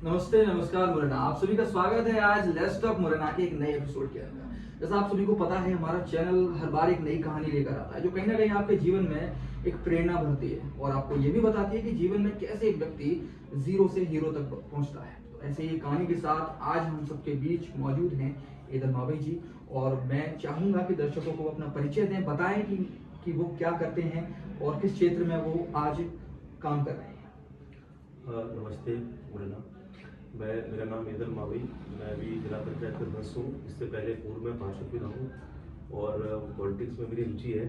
नमस्ते, नमस्कार मुरैना। आप सभी का स्वागत है आज लेट्स टॉक मुरैना के एक नए एपिसोड के अंदर। जैसा आप सभी को पता है, हमारा चैनल हर बार एक नई कहानी लेकर आता है जो कहीं ना कहीं आपके जीवन में एक प्रेरणा भरती है और आपको ये भी बताती है कि जीवन में कैसे एक व्यक्ति जीरो से हीरो तक पहुंचता है। तो ऐसे ही कहानी के साथ आज हम सबके बीच मौजूद हैं ईदर मावी जी, और मैं चाहूंगा कि दर्शकों को अपना परिचय दें, बताएं कि वो क्या करते हैं और किस क्षेत्र में वो आज काम कर रहे हैं। नमस्ते मुरैना। मेरा नाम ईदर मावी। मैं अभी जिला पंचायत का सदस्य हूँ। इससे पहले पूर्व में पार्षद भी रहा हूँ और पॉलिटिक्स में मेरी रुचि है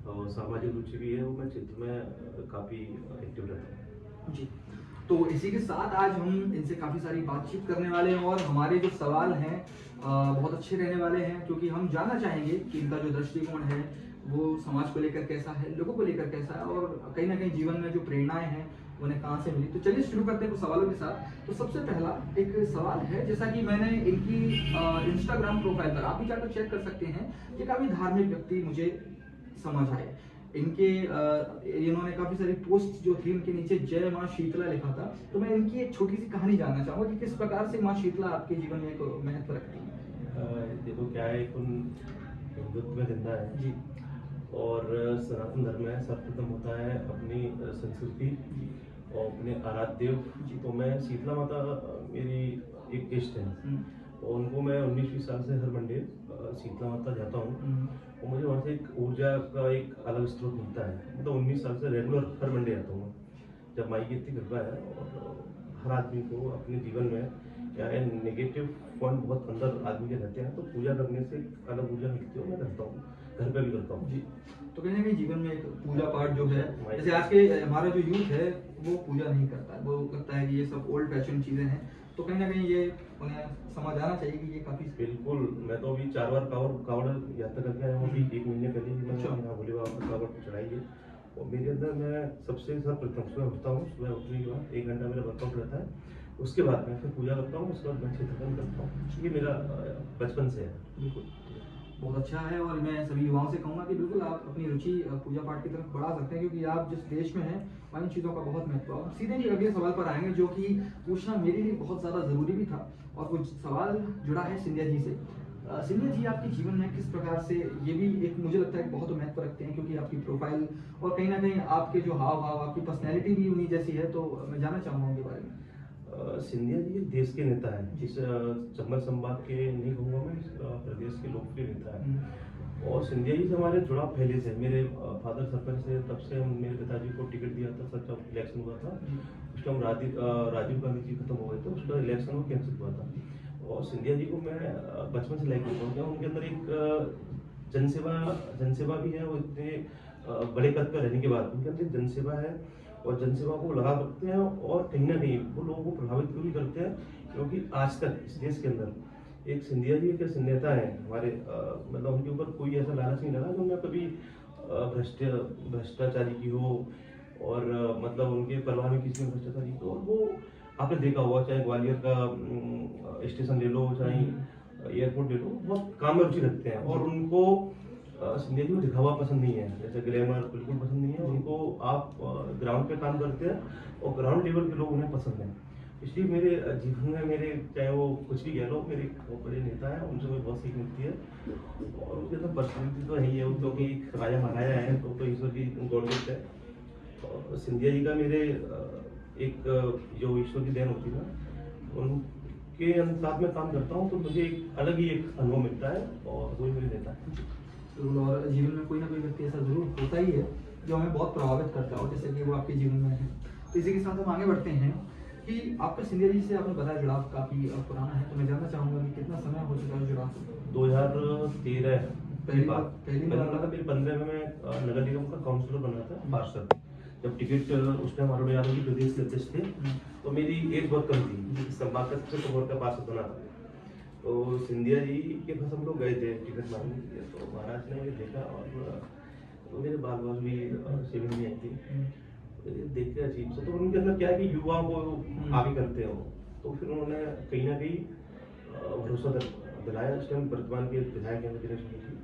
और सामाजिक रुचि भी है। वो मैं क्षेत्र में काफ़ी एक्टिव रहता हूँ जी। तो इसी के साथ आज हम इनसे काफ़ी सारी बातचीत करने वाले हैं और हमारे जो सवाल हैं बहुत अच्छे रहने वाले हैं, क्योंकि हम जानना चाहेंगे कि इनका जो दृष्टिकोण है वो समाज को लेकर कैसा है, लोगों को लेकर कैसा है और कहीं ना कहीं जीवन में जो प्रेरणाएं हैं उन्हें कहाँ से मिली। तो चलिए शुरू करते हैं कुछ सवालों के साथ। तो सबसे पहला एक सवाल है, जैसा कि मैंने इनकी इंस्टाग्राम प्रोफाइल पर, आप भी जाकर चेक कर सकते हैं, कि काफ़ी धार्मिक व्यक्ति मुझे समझ आए। इनके इन्होंने काफी सारी पोस्ट जो थी, उनके नीचे जय माँ शीतला लिखा था। तो मैं इनकी एक छोटी सी कहानी जानना चाहूंगा कि किस प्रकार से माँ शीतला आपके जीवन में एक महत्व रखती है। देखो क्या है, हिंदुत्व में जिंदा है जी और सनातन धर्म में सर्वप्रथम होता है अपनी संस्कृति और अपने आराध्य देव। जी। तो मैं शीतला माता मेरी एक इष्ट है और उनको मैं 19-20 साल से हर मंडे शीतला माता जाता हूँ और मुझे वहाँ से एक ऊर्जा का एक अलग स्रोत मिलता है। मतलब 19 साल से रेगुलर हर मंडे आता हूँ। जब माई की इतनी कृपा है और हर आदमी को अपने जीवन में क्या है, नेगेटिव पॉइंट बहुत अंदर आदमी के रहते हैं, तो पूजा करने से एक अलग ऊर्जा मिलती है। मैं करता हूँ, घर पे भी करता हूँ जी। तो कहीं ना कहीं जीवन में एक पूजा पाठ जो है, जैसे आज के हमारा जो यूथ है वो पूजा नहीं करता है, वो लगता है कि ये सब ओल्ड फैशन चीजें हैं। तो कहीं ना कहीं ये उन्हें समझ आना चाहिए कि ये काफी बिल्कुल। मैं तो अभी 4 बार कावड़ यात्रा करके आया हूँ। अभी 1 महीने पहले ही मैंने यहाँ भोले बाबा का कावड़ चढ़ाई है और मेरे अंदर मैं सबसे सर्वप्रथम सुबह उठता हूँ। सुबह उठने के बाद 1 घंटा मेरा वर्कआउट रहता है। उसके बाद मैं फिर पूजा करता हूँ। उसके बाद मैं क्षेत्रफल करता हूँ। ये मेरा बचपन से है। बिल्कुल बहुत अच्छा है और मैं सभी युवाओं से कहूँगा कि बिल्कुल आप अपनी रुचि पूजा पाठ की तरफ बढ़ा सकते हैं, क्योंकि आप जिस देश में हैं वहाँ इन चीज़ों का बहुत महत्व है। सीधे ही अगले सवाल पर आएंगे जो कि पूछना मेरे लिए बहुत ज़्यादा ज़रूरी भी था, और वो सवाल जुड़ा है सिंधिया जी से। सिंधिया जी आपके जीवन में किस प्रकार से, ये भी एक मुझे लगता है कि बहुत महत्व रखते हैं, क्योंकि आपकी प्रोफाइल और कहीं ना कहीं आपके जो हाव भाव, आपकी पर्सनैलिटी भी उन्हीं जैसी है। तो मैं जानना चाहूँगा उनके बारे में। सिंधिया जी एक देश के नेता हैं। जिस चंबल संभाग के नहीं कहूँगा मैं, इस प्रदेश के लोकप्रिय नेता है और सिंधिया जी से हमारे जुड़ाव पहले से। मेरे फादर सरपंच थे, तब से हम मेरे पिताजी को टिकट दिया था। सच जब इलेक्शन हुआ था उस टाइम राजीव गांधी जी खत्म हो गए थे, उसका इलेक्शन वो कैंसिल हुआ था। और सिंधिया जी को मैं बचपन से लाइक करता हूँ। उनके अंदर एक जनसेवा भी है। वो इतने बड़े पद पर रहने के बाद उनके अंदर जनसेवा है और जनसेवा को लगा करते हैं और कहीं ना कहीं वो लोगों को प्रभावित क्यों भी करते हैं, क्योंकि आज तक इस देश के अंदर एक सिंधिया जी के नेता हैं हमारे, मतलब उनके ऊपर कोई ऐसा लालच नहीं लगा जो उन्हें कभी भ्रष्टाचारी की हो और मतलब उनके परिवार में किसी ने भ्रष्टाचारी की हो। और वो आपने देखा होगा, चाहे ग्वालियर का स्टेशन ले लो, चाहे एयरपोर्ट ले लो, बहुत काम में रुचि रखते हैं और उनको सिंधिया जी को दिखावा पसंद नहीं है, जैसे ग्लैमर बिल्कुल पसंद नहीं है उनको। आप ग्राउंड पे काम करते हैं और ग्राउंड लेवल के लोग उन्हें पसंद हैं। इसलिए मेरे जीवन में मेरे, चाहे वो कुछ भी कह लो, मेरे बहुत बड़े नेता हैं, उनसे मुझे बहुत सीख मिलती है। और उनके अंदर पर्सनैलिटी तो है ही है, वो क्योंकि राजा महाराजा है तो ईश्वर की गॉड गिफ्ट है। और सिंधिया जी का मेरे एक जो ईश्वर की देन होती है ना, उनके साथ में काम करता हूँ तो मुझे एक अलग ही एक अनुभव मिलता है और वही मेरे नेता है। और जीवन में कोई ना कोई व्यक्ति ऐसा जरूर होता ही है जो हमें बहुत प्रभावित करता हो, जैसे कि वो आपके जीवन में है। तो इसी के साथ हम आगे बढ़ते हैं कि आपका सिंधिया जी से आपने बताया जुड़ाव काफी पुराना है। तो मैं जानना चाहूंगा कि कितना समय हो चुका है जुड़ाव? 2013 पहली बार बार मेरे 15 में मैं नगर निगम का काउंसलर बना था, पार्षद। जब टिकट उस टाइम अरुण यादव जी प्रदेश के अध्यक्ष थे, तो मेरी एज बहुत कम थी, संभाग का सबसे कवर का पार्षद बना था। तो सिंधिया जी के पास हम लोग गए थे टिकट मांगने के लिए, तो महाराज ने मुझे देखा और तो मेरे बाल बाल भी सेविंग में आई थी। तो ये देख के अजीब सा, तो उनके अंदर क्या है कि युवाओं को आगे करते हो, तो फिर उन्होंने कहीं ना कहीं भरोसा दिलाया। उस टाइम वर्तमान के विधायक हैं दिनेश जी,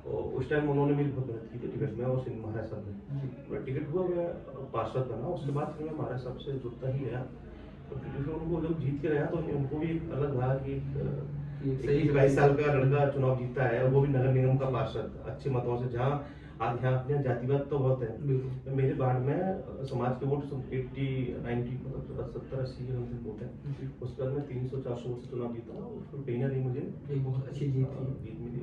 और उस टाइम उन्होंने मेरी बहुत मदद की थी टिकट में और महाराज साहब ने। मैं टिकट हुआ, मैं पार्षद बना। उसके बाद फिर मैं महाराज साहब से जुड़ता ही गया तो फिर उनको जब जीत के रहा तो उनको भी एक अलग रहा कि सही 22 साल का लड़का चुनाव जीता है, और वो भी नगर निगम का पार्षद अच्छे मतों से, जहाँ आज यहाँ अपने जातिवाद तो बहुत है। बिल्कुल। तो मेरे वार्ड में समाज के वोट 80 90 मतलब 70-80 के हमसे वोट है, उसके बाद मैं 300-400 वोट से चुनाव जीता, उसको कहीं ना कहीं मुझे एक बहुत अच्छी जीत थी। जीत मिली।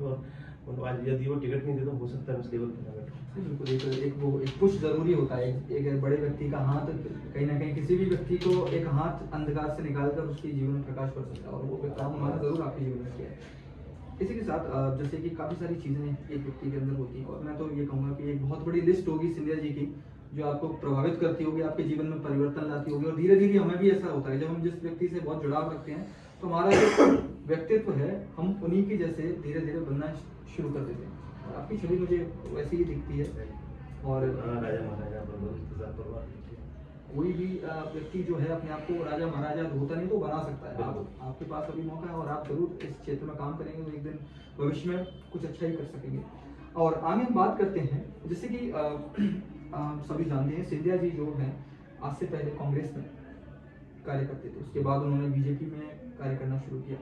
और आज यदि वो टिकट नहीं देता, हो सकता है उस लेवल पर ना बैठूं। बिल्कुल, एक पुश जरूरी होता है। एक बड़े व्यक्ति का हाथ कहीं ना कहीं किसी भी व्यक्ति को एक हाथ अंधकार से निकालकर उसके जीवन में प्रकाश कर सकता है, और वो काम उन्होंने जरूर आपके जीवन में किया है। इसी के साथ जैसे कि काफ़ी सारी चीज़ें एक व्यक्ति के अंदर होती हैं, और मैं तो ये कहूँगा कि एक बहुत बड़ी लिस्ट होगी सिंधिया जी की, जो आपको प्रभावित करती होगी, आपके जीवन में परिवर्तन लाती होगी। और धीरे धीरे हमें भी ऐसा होता है, जब हम जिस व्यक्ति से बहुत जुड़ाव रखते हैं तो हमारा जो व्यक्तित्व है, हम उन्हीं के जैसे धीरे धीरे बनना शुरू कर देते हैं। और आपकी छवि मुझे वैसी ही दिखती है। और राजा महाराजा परिवार कोई भी व्यक्ति जो है अपने आप को राजा महाराजा होता नहीं तो बना सकता है। आपके पास अभी मौका है, और आप जरूर इस क्षेत्र में काम करेंगे तो एक दिन भविष्य में कुछ अच्छा ही कर सकेंगे। और आगे हम बात करते हैं, जैसे कि सभी जानते हैं सिंधिया जी जो हैं आज से पहले कांग्रेस में कार्य करते थे, उसके बाद उन्होंने बीजेपी में कार्य करना शुरू किया।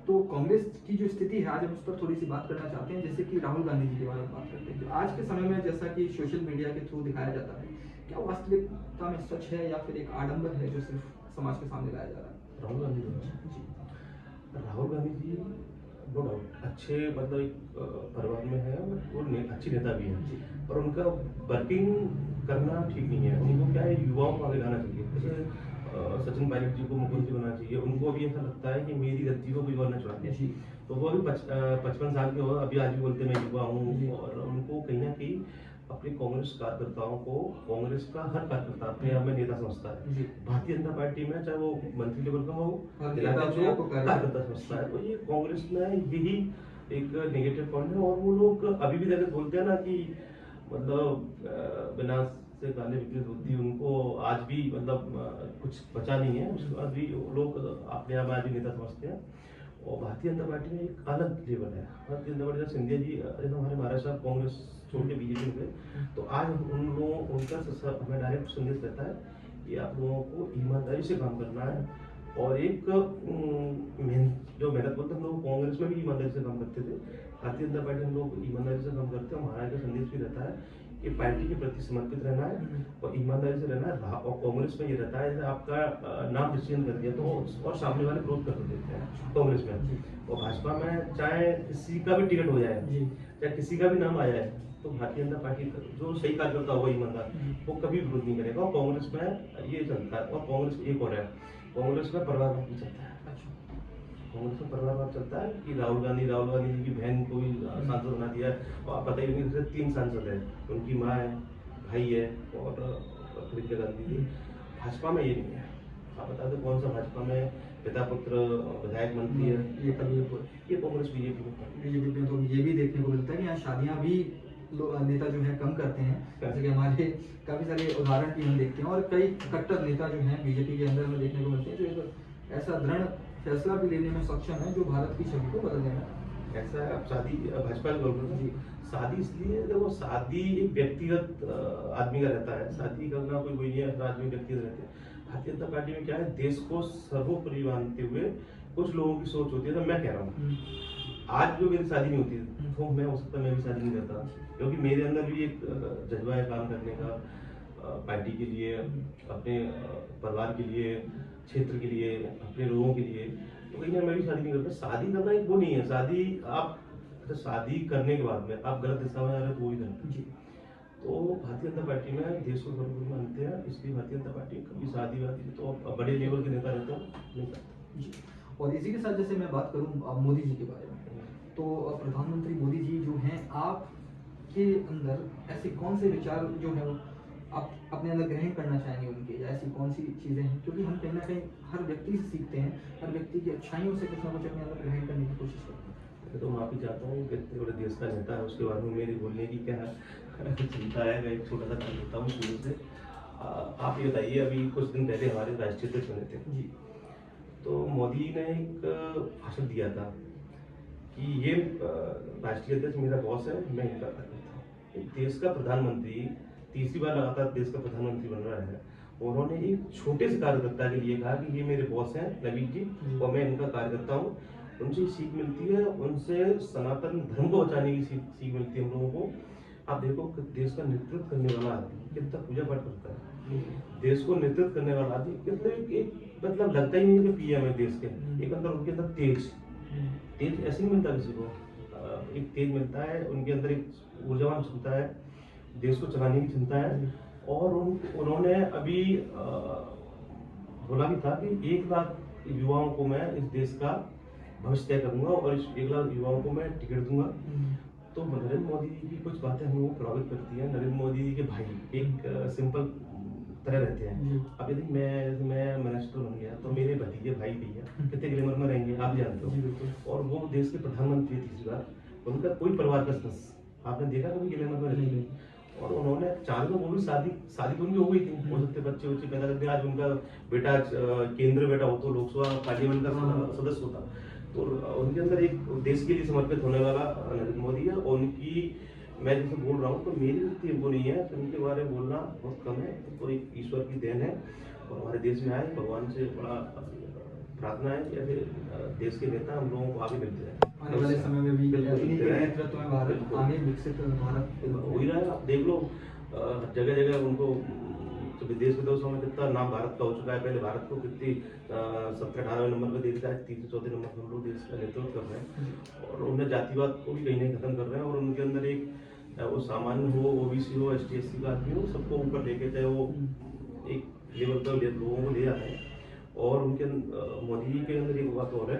तो कांग्रेस की जो स्थिति है आज हम उस पर थोड़ी सी बात करना चाहते हैं। जैसे कि राहुल गांधी जी के बारे में बात करते हैं, जो आज के समय में जैसा कि सोशल मीडिया के थ्रू दिखाया जाता है, क्या वास्तविकता में सच है या फिर एक आडंबर है जो सिर्फ समाज के सामने लाया जा रहा है? राहुल गांधी जी, राहुल गांधी जी नो डाउट अच्छे मतलब एक परिवार में है, और वो अच्छी नेता भी है, और उनका वर्किंग करना ठीक नहीं है। उनको क्या है, युवाओं को आगे लाना चाहिए। जैसे सचिन पायलट जी को मुख्यमंत्री बनाना चाहिए, उनको भी ऐसा लगता है कि मेरी गद्दी को कोई और न चढ़ा दे। तो वो अभी 55 साल के हो, अभी आज भी बोलते हैं मैं युवा हूँ, और उनको कहीं ना कहीं अपने कांग्रेस कार्यकर्ताओं को, कांग्रेस का हर कार्यकर्ता अपने आप में नेता समझता है। भारतीय जनता पार्टी में चाहे वो मंत्री लेवल का हो, कार्यकर्ता समझता है। तो ये कांग्रेस में यही एक नेगेटिव पॉइंट है। और वो लोग अभी भी जैसे बोलते हैं ना कि मतलब बिना से गाली विकृत होती है, उनको आज भी मतलब कुछ बचा नहीं है, उसके बाद भी वो लोग अपने आप आज भी नेता समझते हैं। और भारतीय जनता पार्टी में एक अलग लेवल है। भारतीय जनता पार्टी सिंधिया जी जब हमारे महाराष्ट्र कांग्रेस छोड़ के बीजेपी में गए, तो आज उन लोगों उनका हमें डायरेक्ट संदेश रहता है कि आप लोगों को ईमानदारी से काम करना है। और एक जो मेहनत बोलते हैं, हम लोग कांग्रेस में भी ईमानदारी से काम करते थे, भारतीय जनता पार्टी हम लोग ईमानदारी से काम करते हैं। हमारा का संदेश भी रहता है कि पार्टी के प्रति समर्पित रहना है और ईमानदारी से रहना है। और कांग्रेस में ये रहता है, जैसे आपका नाम डिसीजन कर दिया तो और सामने वाले विरोध कर देते हैं कांग्रेस में। और भाजपा में चाहे किसी का भी टिकट हो जाए, चाहे किसी का भी नाम आ जाए, तो भारतीय जनता पार्टी जो सही कार्यकर्ता होगा ईमानदार, वो कभी विरोध नहीं करेगा। और कांग्रेस में ये चलता है। और कांग्रेस एक और है, कांग्रेस में परिवारवाद भी चलता है। कांग्रेस में परिवारवाद चलता है कि राहुल गांधी जी की बहन को भी सांसद बना दिया। और आप पता ही होंगे, जैसे 3 सांसद है, उनकी माँ है, भाई है, और प्रियंका गांधी जी। भाजपा में ये नहीं है। आप बता दो कौन सा भाजपा में पिता पुत्र विधायक मंत्री है? ये कांग्रेस बीजेपी में तो ये भी देखने को मिलता है कि यहाँ शादियाँ भी नेता जो है कम करते हैं। जैसे कि हमारे काफी सारे उदाहरण भी हम देखते हैं, और कई कट्टर नेता जो हैं बीजेपी के अंदर में देखने को मिलते हैं, जो ऐसा दृढ़ फैसला भी लेने में सक्षम है जो भारत की छवि को बदलने में। ऐसा है। अब शादी भाजपा की शादी इसलिए देखो, शादी एक व्यक्तिगत आदमी का रहता है, शादी करना कोई नहीं है, हर आदमी व्यक्तिगत रहते हैं। भारतीय जनता पार्टी में क्या है, देश को सर्वोपरि मानते हुए कुछ लोगों की सोच होती है। तो मैं कह रहा हूँ, आज जो मेरी शादी नहीं होती तो मैं हो सकता मैं भी शादी नहीं करता, क्योंकि मेरे अंदर भी एक जज्बा है काम करने का, पार्टी के लिए, अपने परिवार के लिए, क्षेत्र के लिए, अपने लोगों के लिए। तो कहीं ना मैं भी शादी नहीं करता। शादी करना एक वो नहीं है, शादी आप शादी करने के बाद में आप गलत दिशा में जा रहे हो तो वो भी गलत है। तो भारतीय जनता पार्टी में देश को सर्वोपरि मानते हैं, इसलिए भारतीय जनता पार्टी कभी शादी वादी तो बड़े लेवल के नेता रहते हैं। और इसी के साथ जैसे मैं बात करूं मोदी जी के बारे में, तो प्रधानमंत्री मोदी जी जो हैं, आपके अंदर ऐसे कौन से विचार जो है आप अपने अंदर ग्रहण करना चाहेंगे उनके, या ऐसी कौन सी चीज़ें हैं? क्योंकि हम कहीं ना कहीं हर व्यक्ति से सीखते हैं, हर व्यक्ति की अच्छाइयों से कुछ ना कुछ अपने अंदर ग्रहण करने की कोशिश करते हैं। तो माफी चाहता हूँ, इतने बड़े देश का नेता है, उसके बारे में मेरी बोलने की क्या चिंता है। मैं एक छोटा सा काम करता हूँ शुरू से। आप ये बताइए, अभी कुछ दिन पहले हमारे राष्ट्रीय अध्यक्ष बने थे जी, तो मोदी ने एक भाषण दिया था कि ये राष्ट्रीय अध्यक्ष मेरा बॉस है, मैं इनका करता हूँ। देश का प्रधानमंत्री तीसरी बार लगातार देश का प्रधानमंत्री बन रहा है, उन्होंने एक छोटे से कार्यकर्ता के लिए कहा कि ये मेरे बॉस हैं नवीन जी और मैं इनका कार्यकर्ता हूँ, उनसे सीख मिलती है, उनसे सनातन धर्म को बचाने की सीख मिलती है हम लोगों को। आप देखो कि देश का नेतृत्व करने वाला आदमी कितना पूजा पाठ करता है, देश को नेतृत्व करने वाला आदमी कितना एक मतलब लगता ही नहीं है कि पीएम है देश के, एक अंदर उनके अंदर तेज ऐसे नहीं मिलता किसी को, एक तेज मिलता है उनके अंदर, एक ऊर्जावान क्षमता है, देश को चलाने की क्षमता है। और उन्होंने अभी बोला भी था कि 1 लाख युवाओं को मैं इस देश का भविष्य तय करूंगा और इस 1 लाख युवाओं को मैं टिकट दूंगा। तो नरेंद्र मोदी जी की कुछ बातें हम लोगों को प्रभावित करती हैं। नरेंद्र मोदी जी के भाई एक सिंपल तरह रहते हैं। अब यदि मैं मिनिस्टर बन गया तो मेरे भतीजे भाई भैया कितने ग्लैमर में रहेंगे आप जानते हो, और वो देश के प्रधानमंत्री तीसरी बार, उनका कोई परिवार का सदस्य आपने देखा कभी ग्लैमर में रहते हैं। और उन्होंने चार में वो भी शादी तो उनकी हो गई थी, हो सकते बच्चे पैदा करते, आज उनका बेटा केंद्र बेटा हो तो लोकसभा पार्लियामेंट का सदस्य होता। तो उनके अंदर एक देश के लिए समर्पित होने वाला नरेंद्र मोदी है। और उनकी मैं जैसे बोल रहा हूँ तो मेरी इतनी वो नहीं है, तो उनके बारे में बोलना बहुत कम है। तो एक ईश्वर की देन है और हमारे देश में आए, भगवान से बड़ा प्रार्थना है कि ऐसे देश के नेता हम लोगों को आगे मिलते रहे, आने वाले समय में भी इन्हीं के नेतृत्व में भारत आगे विकसित भारत हो ही रहा है। आप देख लो जगह जगह उनको तो विदेश विदेशों में कितना नाम भारत का हो चुका है। पहले भारत को कितनी 17-18वें नंबर पर देखता है, 3-4 नंबर पर हम लोग देश का नेतृत्व कर रहे हैं। और उन्हें जातिवाद को भी कहीं नहीं खत्म कर रहे हैं। और उनके अंदर एक वो सामान्य हो, ओबीसी हो, ST/SC का आदमी हो, सबको ऊपर लेके चाहे वो एक लेवल पर लोगों को ले जाते हैं। और उनके मोदी जी के अंदर एक बात और है,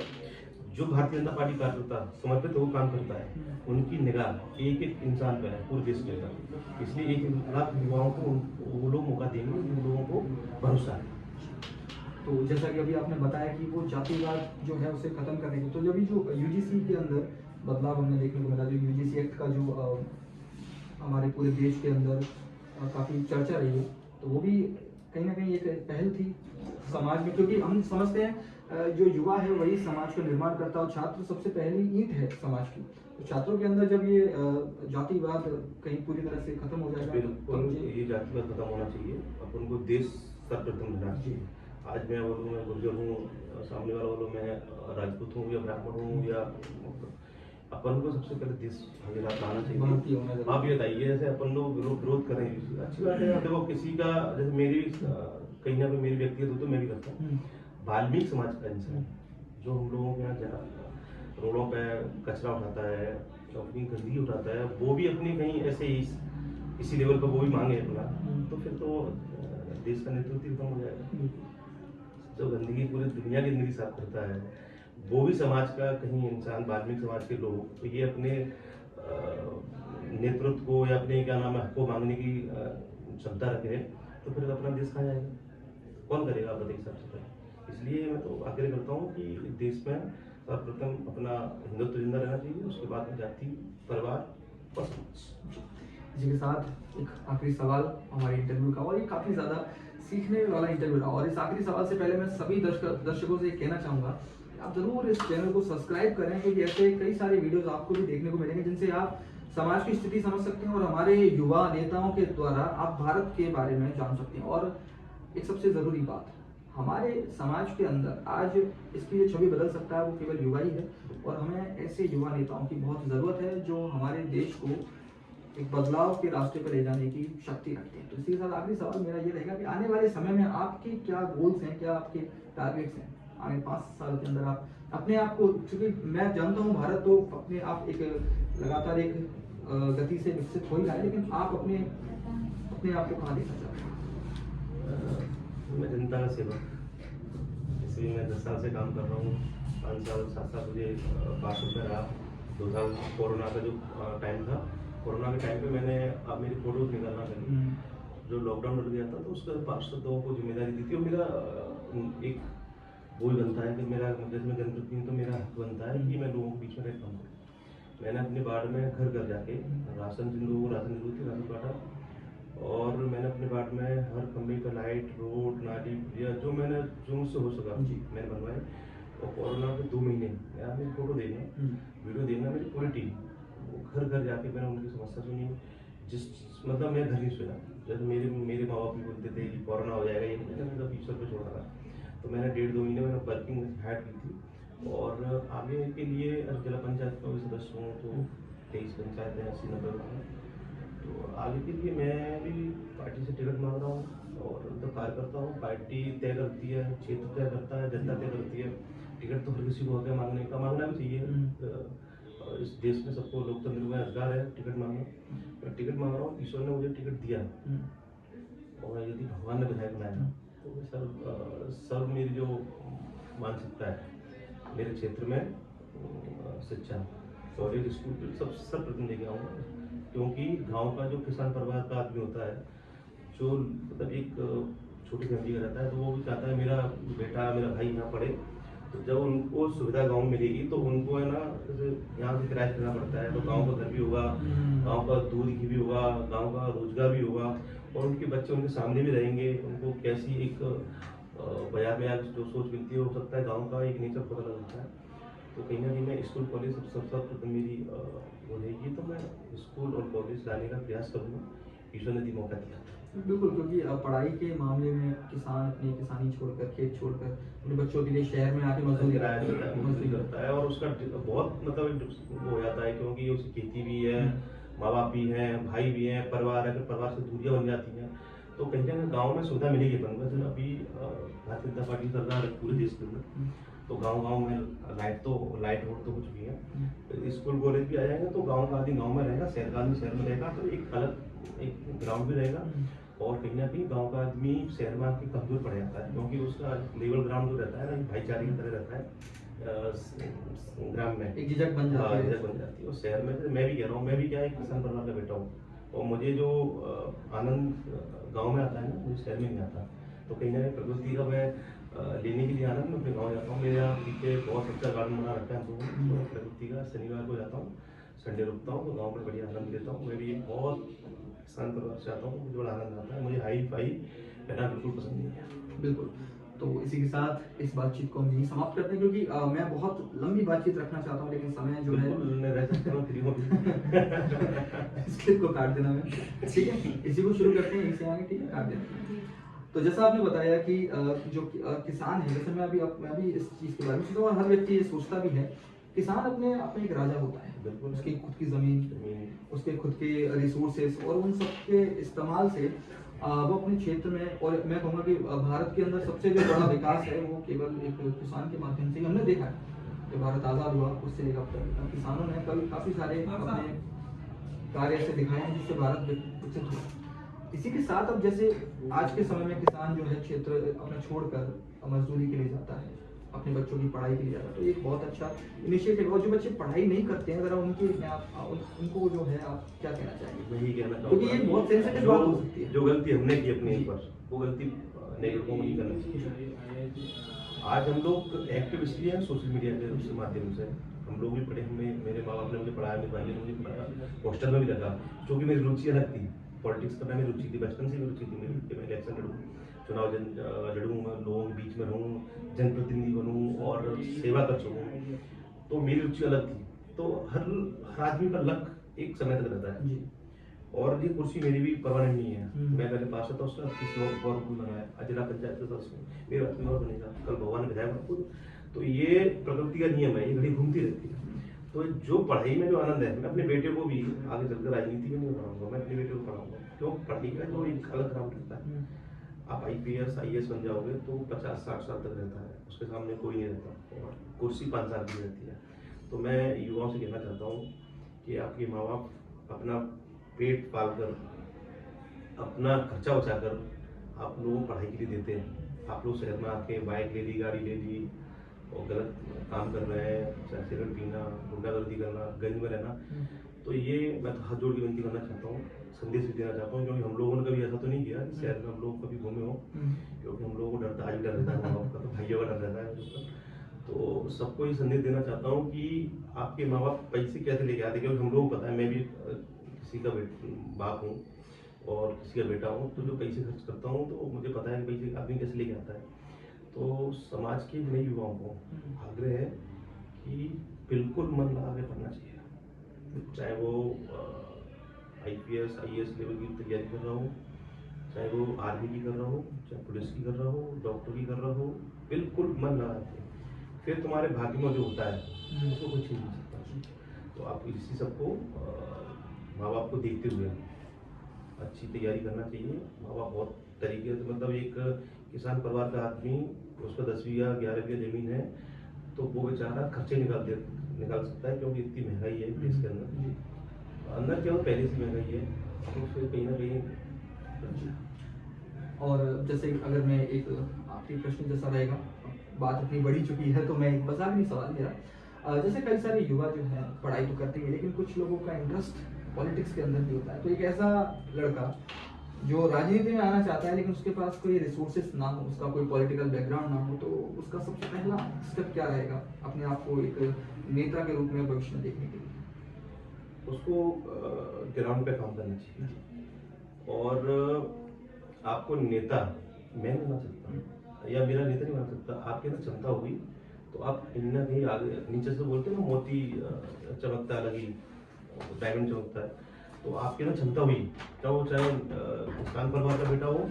जो भारतीय जनता पार्टी कार्यकर्ता समर्पित होकर काम करता है उनकी निगाह एक एक इंसान पर है पूरे देश के अंदर। इसलिए 1 लाख युवाओं को वो लोग मौका देंगे, उन लोगों को भरोसा है। तो जैसा कि अभी आपने बताया कि वो जातिवाद जो है उसे खत्म करने की, तो जब जो यूजीसी के अंदर बदलाव हमें देखने को मिला, जो यूजीसी एक्ट का जो हमारे पूरे देश के अंदर काफ़ी चर्चा रही है, तो वो भी कहीं ना कहीं एक पहल थी समाज में, क्योंकि हम समझते हैं जो युवा है वही समाज का निर्माण करता है और छात्र सबसे पहली ईंट है समाज की। तो छात्रों के अंदर जब ये जातिवाद कहीं पूरी तरह से खत्म हो जाएगा, बिल्कुल ये जातिवाद खत्म होना चाहिए। अपन को देश सर्वप्रथम रहना चाहिए। आज मैं बोलूँ मैं गुर्जर हूँ, सामने वाला बोलो मैं राजपूत हूँ या ब्राह्मण हूँ, या अपन को सबसे पहले देश आगे लाना चाहिए। आप ये बताइए जैसे अपन लोग विरोध कर रहे हैं, अच्छी बात है। देखो किसी का जैसे मेरी कहीं ना कहीं मेरी व्यक्तिगत तो मैं भी करता हूँ। वाल्मीकि समाज का इंसान जो हम लोगों के यहाँ रोडों पे कचरा उठाता है, अपनी गंदगी उठाता है, वो भी अपनी कहीं ऐसे ही इसी लेवल पर वो भी मांगे अपना, तो फिर तो देश का नेतृत्व कम हो जाएगा। जो गंदगी पूरी दुनिया की गंदगी साफ करता है वो भी समाज का कहीं इंसान, वाल्मीकि समाज के लोग, तो ये अपने नेतृत्व को या अपने क्या नाम है हक को मांगने की क्षमता रखे तो फिर अपना देश कहाँ जाएगा, कौन करेगा आप बताइए सबसे पहले। इसलिए मैं तो आग्रह करता हूँ कि देश में सर्वप्रथम अपना हिंदुत्व जिंदा रहना चाहिए, उसके बाद जाति, परिवार और समाज। इसी के साथ एक आखिरी सवाल हमारे इंटरव्यू का, और ये काफ़ी ज़्यादा सीखने वाला इंटरव्यू था। और इस आखिरी सवाल से पहले मैं सभी दर्शकों से कहना चाहूँगा आप ज़रूर इस चैनल को सब्सक्राइब करें, क्योंकि ऐसे कई सारे वीडियोस आपको भी देखने को मिलेंगे जिनसे आप समाज की स्थिति समझ सकते हैं और हमारे युवा नेताओं के द्वारा आप भारत के बारे में जान सकते हैं। और एक सबसे ज़रूरी बात, हमारे समाज के अंदर आज इसकी जो छवि बदल सकता है वो केवल युवा ही है, और हमें ऐसे युवा नेताओं की बहुत ज़रूरत है जो हमारे देश को एक बदलाव के रास्ते पर ले जाने की शक्ति रखते हैं। तो इसी के साथ आखिरी सवाल मेरा ये रहेगा कि आने वाले समय में आपके क्या गोल्स हैं, क्या आपके टारगेट्स हैं आगे 5 साल के अंदर? आप अपने आप को, क्योंकि मैं जानता हूँ भारत तो अपने आप एक लगातार एक गति से विकसित हो ही रहा है, लेकिन आप अपने आप को कहाँ देखना चाहते हैं? मैं जनता का सेवक, इसलिए मैं 10 साल से काम कर रहा हूँ। 5 साल 7 साल मुझे पास होकर रहा। 2 साल कोरोना का जो टाइम था, कोरोना के टाइम पे मैंने अब मेरी फोटोज निकालना करी, जो लॉकडाउन लग गया था तो उसका पार्षदों को जिम्मेदारी दी थी। और मेरा एक वो बनता है कि मेरा जैसे मैं जनप्रतिनिधि तो मेरा हक बनता है कि मैं लोगों के बीच में रह पाऊँ। मैंने अपने वार्ड में घर घर जाके राशन जिन लोगों को राशन जरूरत थी राशन बांटा, और मैंने अपने वार्ड में हर कमरे का लाइट, रोड, नाली या जो मुझसे हो सका मैंने बनवाए। और कोरोना के 2 महीने आप मेरी फोटो देखना, वीडियो देखना, मेरी पूरी टीम वो घर घर जाके मैंने उनकी समस्या सुनी, जिस मतलब मैं घर नहीं सोया। जैसे मेरे मेरे माँ बाप भी बोलते थे कि कोरोना हो जाएगा, ये मैंने मतलब ईश्वर पे छोड़ा था। तो मैंने 1.5-2 महीने मैंने वर्किंग हार्ड की थी, और आगे के लिए जिला पंचायत का भी सदस्य हूँ, तो 23 पंचायतें 80-90 गाँव हैं। तो आगे के लिए मैं भी पार्टी से टिकट मांग रहा हूँ, और मतलब कार्यकर्ता हूँ। पार्टी तय करती है, क्षेत्र तय करता है, जनता तय करती है। टिकट तो हर किसी को हक है मांगने का, मांगना भी चाहिए। इस देश में सबको लोकतंत्र में अधिकार है टिकट मांगना। मैं टिकट मांग रहा हूँ, ईश्वर ने मुझे टिकट दिया, और यदि भगवान ने विधायक बनाया तो मैं सर मेरी जो मानसिकता है मेरे क्षेत्र में शिक्षा और एक स्कूल पे सब सर्वप्रथम लेके आऊँगा। क्योंकि गांव का जो किसान परिवार का आदमी होता है, जो मतलब एक छोटी फैमिली का रहता है, तो वो भी चाहता है मेरा बेटा मेरा भाई यहाँ पढ़े। तो जब उनको सुविधा गांव में मिलेगी तो उनको है ना, जैसे यहाँ से किराया देना पड़ता है, तो गांव का घर भी होगा, गांव का दूध घी भी होगा, गांव का रोजगार भी होगा, और उनके बच्चे उनके सामने भी रहेंगे। उनको कैसी एक बाजार में आज जो सोच मिलती है, हो सकता है गांव का एक नेचर पता लगता है। तो कहीं ना कहीं मैं स्कूल कॉलेज सबसे मेरी वो रहेगी, तो मैं स्कूल और कॉलेज लाने का प्रयास करूँगा। ईश्वर ने दी मौका दिया। बिल्कुल, क्योंकि पढ़ाई के मामले में किसान अपनी किसानी छोड़कर, खेत छोड़कर अपने बच्चों के लिए शहर में आके मजदूरी किराया देता है, मजदूरी करता करता है, और उसका बहुत मतलब वो हो जाता है, क्योंकि उसकी खेती भी है, माँ बाप भी हैं, भाई भी हैं, परिवार है, फिर परिवार से दूरियां बन जाती हैं। तो कहीं ना कहीं गाँव में सुविधा मिलेगी अपन को। जैसे अभी भारतीय जनता पार्टी सरकार है पूरे देश के अंदर, तो गांव-गांव में लाइट रोड तो हो चुकी है। तो स्कूल कॉलेज भी आ जाएंगे, तो गांव का आदमी गांव में रहेगा, शहर का आदमी शहर में रहेगा, तो एक अलग एक ग्राउंड भी रहेगा। और कहीं ना कहीं गांव का आदमी शहर में आके कमजोर पड़ जाता है, क्योंकि उसका लेवल ग्राउंड जो रहता है ना, भाईचारे की तरह रहता है। ग्राम में एक झिझक बन जाती है। झिझक बन जाती है। और शहर में जैसे मैं भी कह रहा हूँ, मैं भी क्या एक किसान परिवार का बेटा हूँ, और मुझे जो आनंद गाँव में आता है ना, मुझे शहर में नहीं आता। तो कहीं ना कहीं प्रकृति का मैं लेने के लिए आनंद मैं अपने गाँव जाता हूँ। मेरे यहाँ पीछे बहुत अच्छा गार्डन बना रखा है हम लोगों ने, तो प्रकृति का शनिवार को जाता हूँ, संडे रुकता हूँ, तो गाँव में बढ़िया आनंद लेता हूँ। मैं भी एक बहुत किसान परिवार से आता हूँ, मुझे बड़ा आनंद आता है। मुझे हाई फाई रहना बिल्कुल पसंद नहीं है। बिल्कुल। तो इसी के साथ इस बातचीत को हम यहीं समाप्त करते हैं, क्योंकि मैं बहुत लंबी बातचीत रखना चाहता हूँ, लेकिन समय जो है बिल्कुल मैं रह सकता हूँ फ्री में। इस क्लिप को काट देना मैं, ठीक है, इसी को शुरू करते हैं यहीं से आगे, ठीक है, काट देना। तो जैसा आपने बताया कि जो किसान है, जैसे मैं भी इस चीज़ के बारे में सोचता हूँ, और हर व्यक्ति ये सोचता भी है, किसान अपने आप में एक राजा होता है। बिल्कुल। उसकी खुद की ज़मीन, उसके खुद के रिसोर्सेस, और उन सब के इस्तेमाल से वो अपने क्षेत्र में, और मैं कहूँगा कि भारत के अंदर सबसे जो बड़ा विकास है वो केवल एक किसान के माध्यम से ही हमने देखा है। जब भारत आज़ाद हुआ उससे लेकर अब तक किसानों ने काफ़ी सारे अपने कार्य ऐसे दिखाए हैं जिससे भारत विकसित हुआ। इसी के साथ अब जैसे आज के समय में किसान जो है क्षेत्र अपना छोड़कर मजदूरी के लिए जाता है, अपने बच्चों की पढ़ाई के लिए जाता है, तो एक बहुत अच्छा इनिशिएटिव। और जो बच्चे पढ़ाई नहीं करते हैं, अगर उनको जो है आप क्या कहना चाहेंगे? मैं यही कहना क्योंकि ये चाहूँगा, बहुत सेंसिटिव बात हो सकती है। जो गलती हमने की अपने ऊपर, वो गलती नए लोगों को नहीं करनी चाहिए। आज हम लोग एक्टिव इसलिए हैं सोशल मीडिया के माध्यम से। हम लोग भी पढ़े, हमें मेरे माँ बाप ने मुझे पढ़ाया, मेरे भाई ने मुझे पढ़ाया, हॉस्टल में भी लगा, क्योंकि मेरी रुचि अलग थी। पॉलिटिक्स करने में रुचि थी, बचपन से भी रुचि थी मेरी कि मैं इलेक्शन लड़ूँ, चुनाव लड़ूँ, लोगों के बीच में रहूँ, जनप्रतिनिधि बनूँ और सेवा कर सकूँ। तो मेरी रुचि अलग थी। तो हर आदमी का लक एक समय तक रहता है, और ये कुर्सी मेरी भी परमानेंट नहीं है। मैं पहले पास होता उसका किसी और को बनाया, जिला पंचायत सदस्य हूँ, मेरे बाद में और बनेगा, कल भगवान ने विधायक बना। तो ये प्रकृति का नियम है, ये घड़ी घूमती रहती है। तो जो पढ़ाई में जो आनंद है, मैं अपने बेटे को भी आगे चलकर राजनीति में नहीं पढ़ाऊंगा, मैं अपने बेटे को पढ़ाऊंगा। क्यों? पढ़ाई का जो एक अलग ग्राउंड रहता है, आप IPS IAS बन जाओगे तो 50-60 साल तक रहता है, उसके सामने कोई नहीं रहता, और कुर्सी 5 साल की रहती है। तो मैं युवाओं से कहना चाहता हूँ कि आपके माँ बाप अपना पेट पाल कर, अपना खर्चा बचाकर आप लोगों को पढ़ाई के लिए देते हैं। आप लोग शहर में आके बाइक ले ली, गाड़ी ले ली, और गलत काम कर रहे हैं, चाहे सिगरेट पीना, गुंडागर्दी करना, गंज में रहना। तो ये मैं तो हाथ जोड़ के विनती करना चाहता हूँ, संदेश भी देना चाहता हूँ, क्योंकि हम लोगों ने कभी ऐसा तो नहीं किया कि शहर में हम लोग कभी घूमे हो, क्योंकि हम लोगों को डरता, आज भी डर रहता है माँ बाप का, तो भाइयों का डर रहता है उसका। तो सबको ये संदेश देना चाहता हूँ कि आपके माँ बाप पैसे कैसे लेके आते, क्योंकि हम लोगों को पता है, मैं भी किसी का बाप हूँ और किसी का बेटा हूँ, तो जो पैसे खर्च करता हूँ तो मुझे पता है कि पैसे आदमी कैसे लेके आता है। तो समाज के नए युवाओं को आग्रह है कि बिल्कुल मन लगा के पढ़ना चाहिए, चाहे वो IPS IAS लेवल की तैयारी कर रहा हूँ, चाहे वो आर्मी की कर रहा हो, चाहे पुलिस की कर रहा हो, डॉक्टर की कर रहा हो, बिल्कुल मन ना रखे, फिर तुम्हारे भाग्य में जो होता है उसको कुछ नहीं मिल सकता। तो आप इसी सबको माँ बाप को देखते हुए अच्छी तैयारी करना चाहिए। माँ बाप बहुत तरीके से, मतलब एक किसान परिवार का आदमी, उसका 10 बीघा 11 बीघा जमीन है, तो वो बेचारा खर्चे निकाल सकता है, क्योंकि इतनी महंगाई है देश के अंदर क्या हो, पहले से महंगाई है, तो फिर कहीं ना कहीं। और जैसे अगर मैं एक आखिरी प्रश्न जैसा रहेगा, बात इतनी बड़ी चुकी है तो मैं एक बता भी नहीं सवाल मेरा, जैसे कई सारे युवा जो है पढ़ाई तो करते हैं लेकिन कुछ लोगों का इंटरेस्ट पॉलिटिक्स के अंदर भी होता है, तो एक ऐसा लड़का जो राजनीति में आना चाहता है लेकिन उसके पास कोई रिसोर्सेस ना हो, उसका कोई पॉलिटिकल बैकग्राउंड ना हो, तो उसका सबसे पहला स्टेप क्या रहेगा अपने आप को एक नेता के रूप में भविष्य में देखने के लिए? उसको ग्राउंड पे काम करना चाहिए, और आपको नेता मैं नहीं बना सकता या मेरा नेता नहीं बना सकता। आपके अंदर क्षमता होगी तो आप कहीं ना कहीं आगे, नीचे से बोलते हैं ना मोती चमकता है, लगी डायमंड चमकता है, तो आपके अंदर क्षमता हुई, चाहे किसान परिवार का बेटा हो,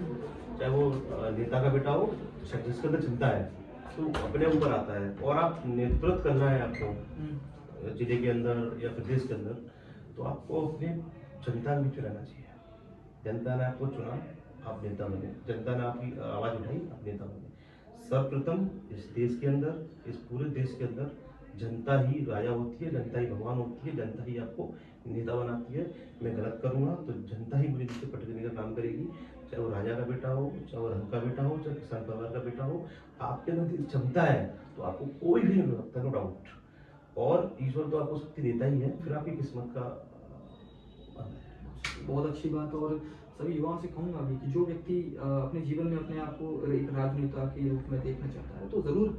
चाहे वो नेता का बेटा हो, जिसके अंदर क्षमता है तो अपने ऊपर आता है, और आप नेतृत्व करना है आपको जिले के अंदर या प्रदेश के अंदर, तो आपको अपने जनता के बीच रहना चाहिए। जनता ने आपको चुना, आप नेता बने, जनता ने आपकी आवाज़ उठाई, आप नेता बने। सर्वप्रथम इस देश के अंदर, इस पूरे देश के अंदर जनता ही राजा होती है, जनता ही भगवान होती है, जनता ही आपको नेता बनाती है। मैं गलत करूँगा तो जनता ही मुझे नीचे पटकने का काम करेगी, चाहे वो राजा का बेटा हो, चाहे वो रंग का बेटा हो, चाहे किसान परिवार का बेटा हो। आपके अंदर क्षमता है तो आपको कोई भी नहीं रोक सकता, नो डाउट। और ईश्वर तो आपको शक्ति देता ही है, फिर आपकी किस्मत का बहुत अच्छी बात। और सभी युवाओं से कहूँगा भी कि जो व्यक्ति अपने जीवन में अपने आप को एक राजनेता के रूप में देखना चाहता है तो ज़रूर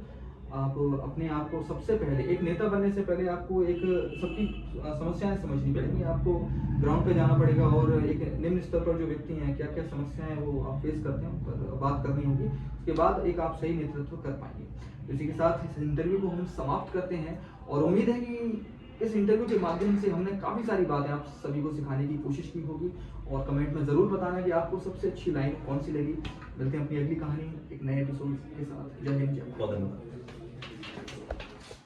आप अपने आप को सबसे पहले एक नेता बनने से पहले आपको एक सबकी समस्याएं समझनी पड़ेंगी, आपको ग्राउंड पे जाना पड़ेगा और एक निम्न स्तर पर जो व्यक्ति हैं क्या क्या समस्याएं वो आप फेस करते हैं उन पर बात करनी होगी, उसके बाद एक आप सही नेतृत्व कर पाएंगे। तो इसी के साथ इस इंटरव्यू को हम समाप्त करते हैं और उम्मीद है कि इस इंटरव्यू के माध्यम से हमने काफ़ी सारी बातें आप सभी को सिखाने की कोशिश की होगी, और कमेंट में ज़रूर बताना कि आपको सबसे अच्छी लाइन कौन सी लगी। मिलते हैं अपनी अगली कहानी एक नए एपिसोड के साथ। जय हिंद, जय भारत।